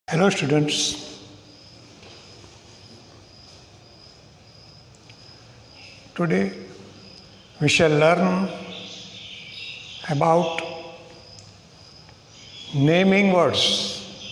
Hello students, today we shall learn about naming words.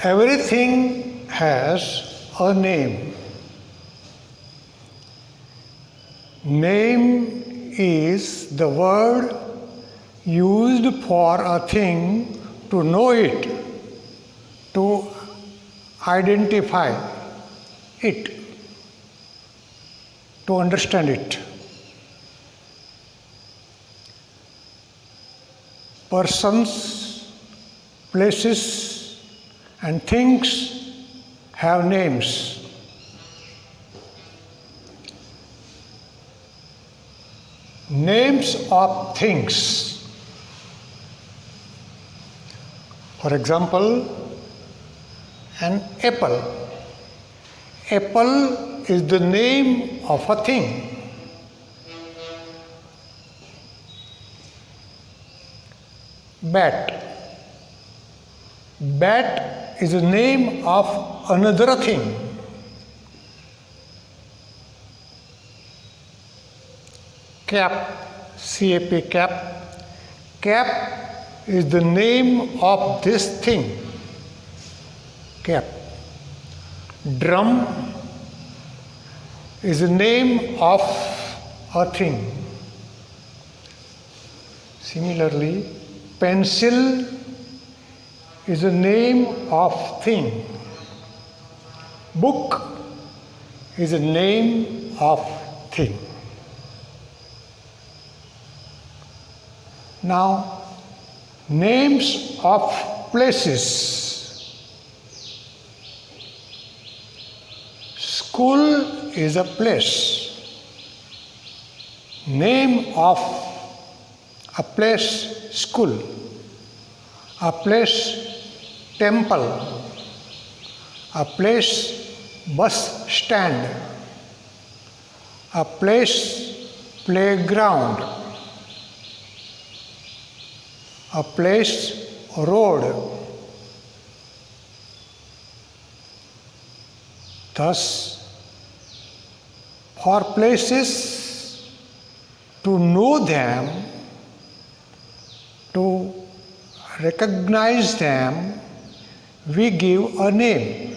Everything has a name. Name is the word used for a thing to know it, to identify it, to understand it. Persons, places, and things have names. Names of things. For example, an apple. Apple is the name of a thing. Bat. Bat is the name of another thing. Cap, C-A-P, cap. Cap is the name of this thing. Cap. Drum is the name of a thing. Similarly, pencil is the name of thing. Book is the name of thing. Now, names of places. School is a place. Name of a place, school. A place, temple. A place, bus stand. A place, playground. A place, road. Thus, for places, to know them, to recognize them, we give a name.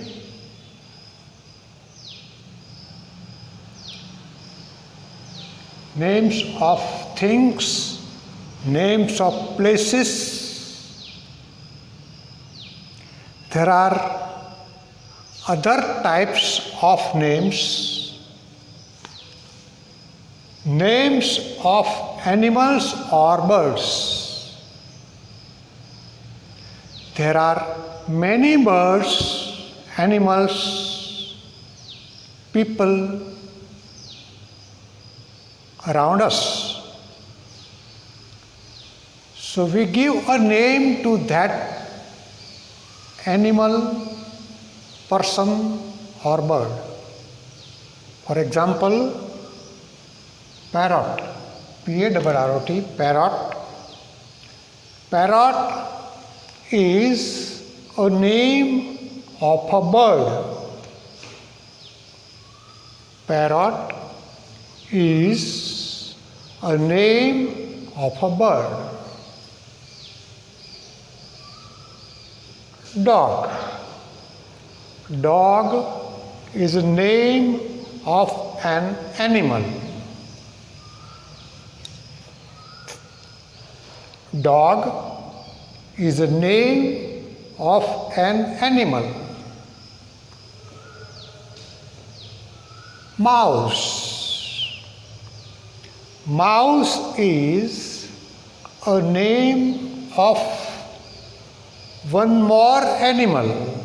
Names of things, names of places. There are other types of names. Names of animals or birds. There are many birds, animals, people around us. So we give a name to that animal, person or bird. For example, parrot, P-A-R-R-O-T, parrot. Parrot is a name of a bird. Parrot is a name of a bird. Dog. Dog is a name of an animal. Dog is a name of an animal. Mouse. Mouse is a name of one more animal.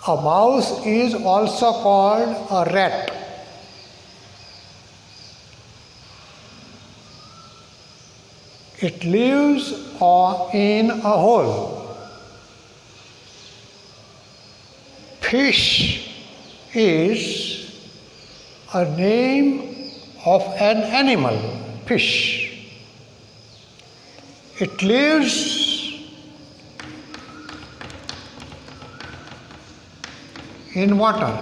A mouse is also called a rat. It lives in a hole. Fish is a name of an animal, fish. It lives in water.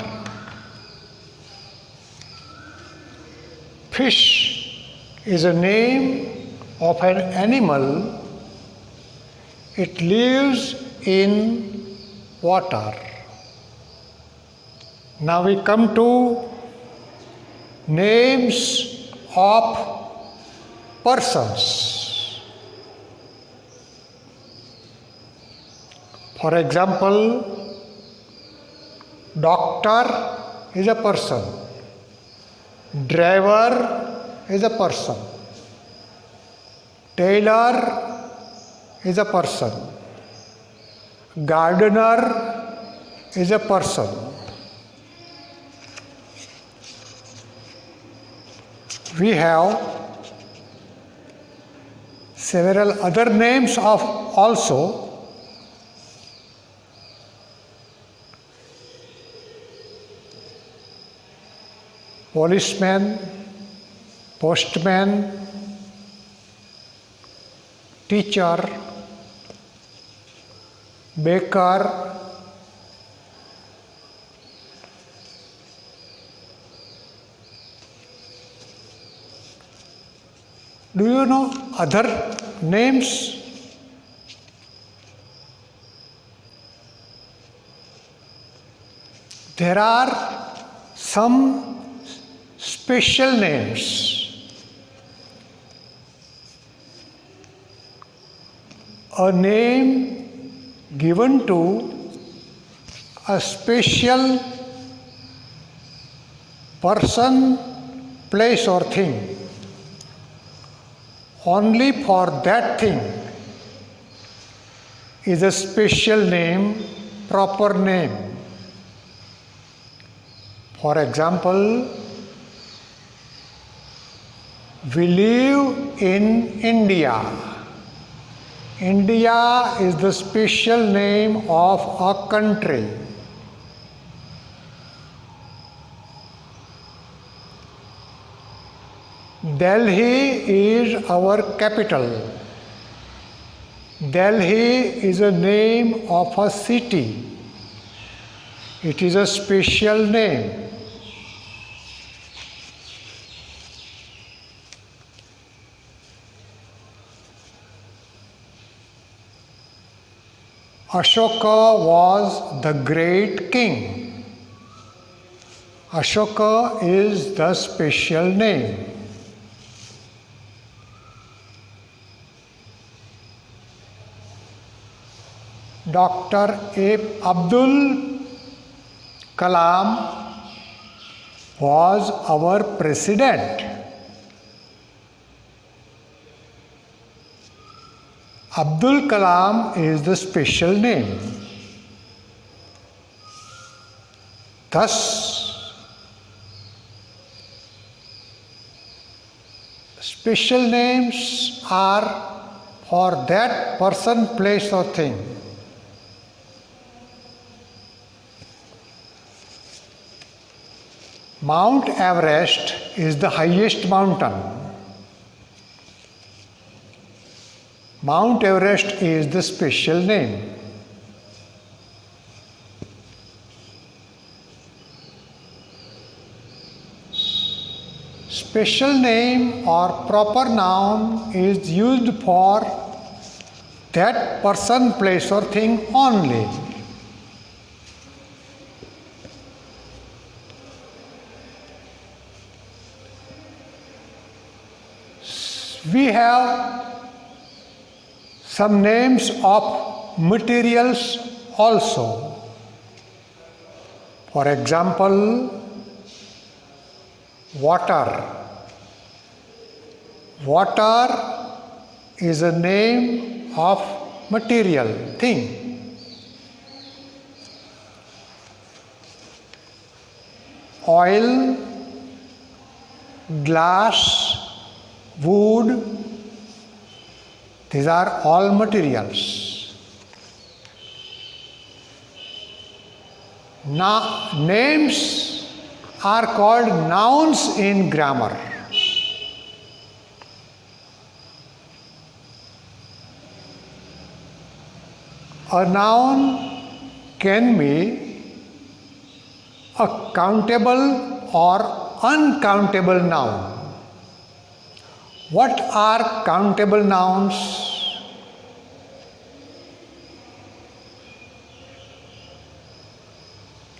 Fish is a name of an animal. It lives in water. Now we come to names of persons. For example, doctor is a person, driver is a person, tailor is a person, gardener is a person. We have several other names of also. Policeman, postman, teacher, baker, do you know other names? There are some special names. A name given to a special person, place or thing. Only for that thing is a special name, proper name. For example, we live in India. India is the special name of a country. Delhi is our capital. Delhi is a name of a city. It is a special name. Ashoka was the great king. Ashoka is the special name. Dr. Abdul Kalam was our president. Abdul Kalam is the special name. Thus, special names are for that person, place or thing. Mount Everest is the highest mountain. Mount Everest is the special name. Special name or proper noun is used for that person, place or thing only. We have some names of materials also. For example, water. Water is a name of material, thing. Oil, glass, wood, these are all materials. Now, names are called nouns in grammar. A noun can be a countable or uncountable noun. What are countable nouns?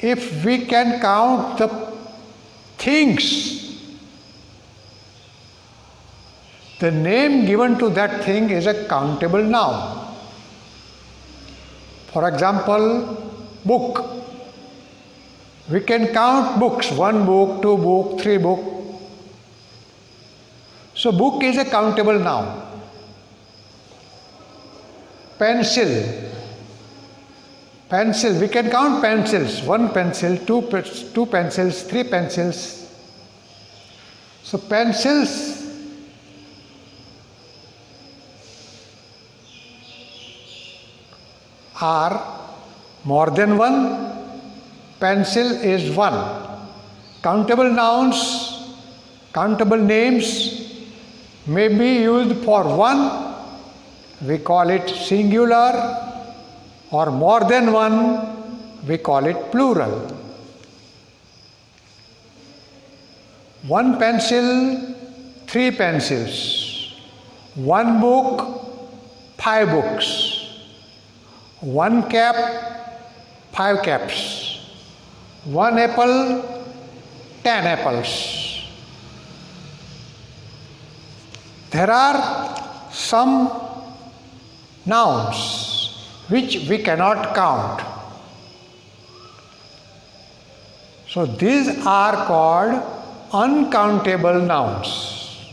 If we can count the things, the name given to that thing is a countable noun. For example, book. We can count books, 1 book, 2 book, 3 book. So book is a countable noun. Pencil. Pencil, we can count pencils, 1 pencil, 2 pencils, 3 pencils. So pencils are more than 1. Pencil is 1. Countable nouns, countable names may be used for 1. We call it singular, or more than 1, we call it plural. 1 pencil, 3 pencils. 1 book, 5 books. 1 cap, 5 caps. 1 apple, 10 apples. There are some nouns which we cannot count. So these are called uncountable nouns.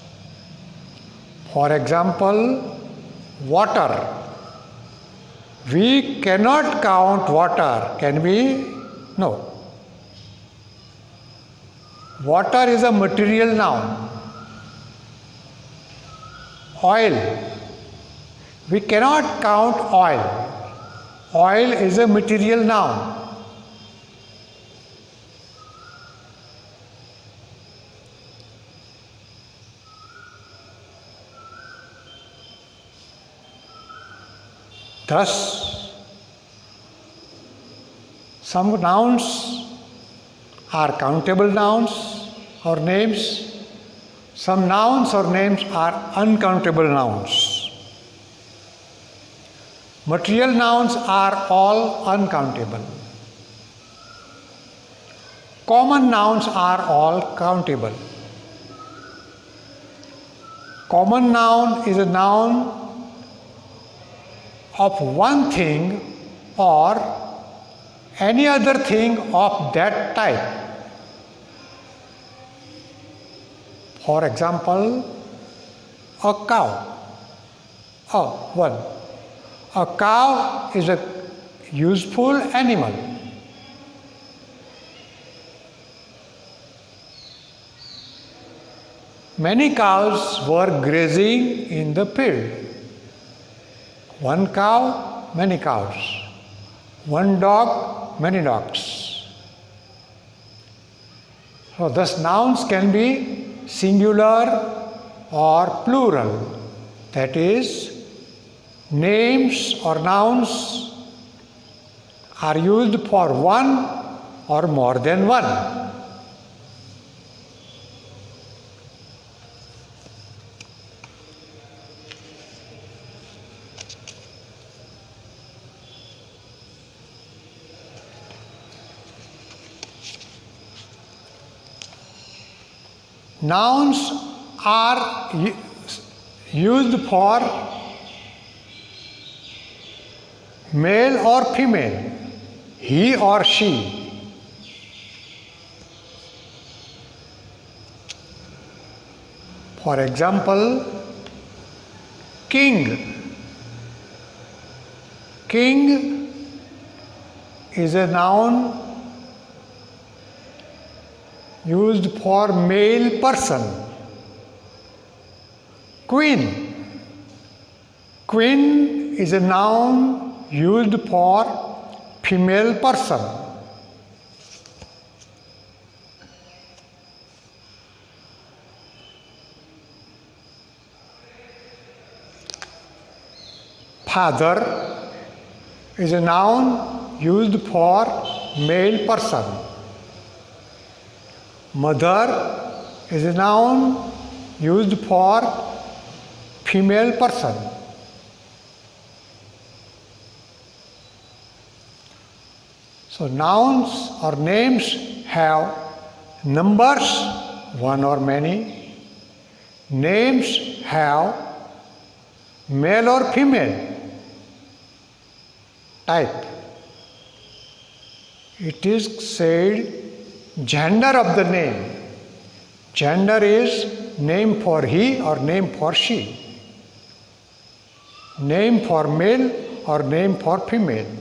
For example, water. We cannot count water, can we? No. Water is a material noun. Oil. We cannot count oil. Oil is a material noun. Thus, some nouns are countable nouns or names. Some nouns or names are uncountable nouns. Material nouns are all uncountable. Common nouns are all countable. Common noun is a noun of one thing or any other thing of that type. For example, a cow. A cow is a useful animal. Many cows were grazing in the field. 1 cow, many cows. 1 dog, many dogs. So thus nouns can be singular or plural. That is, names or nouns are used for 1 or more than 1. Nouns are used for male or female, he or she. For example, king. King is a noun used for male person. Queen. Queen is a noun used for female person. Father is a noun used for male person. Mother is a noun used for female person. So nouns or names have numbers, one or many. Names have male or female type. It is said gender of the name. Gender is name for he or name for she. Name for male or name for female.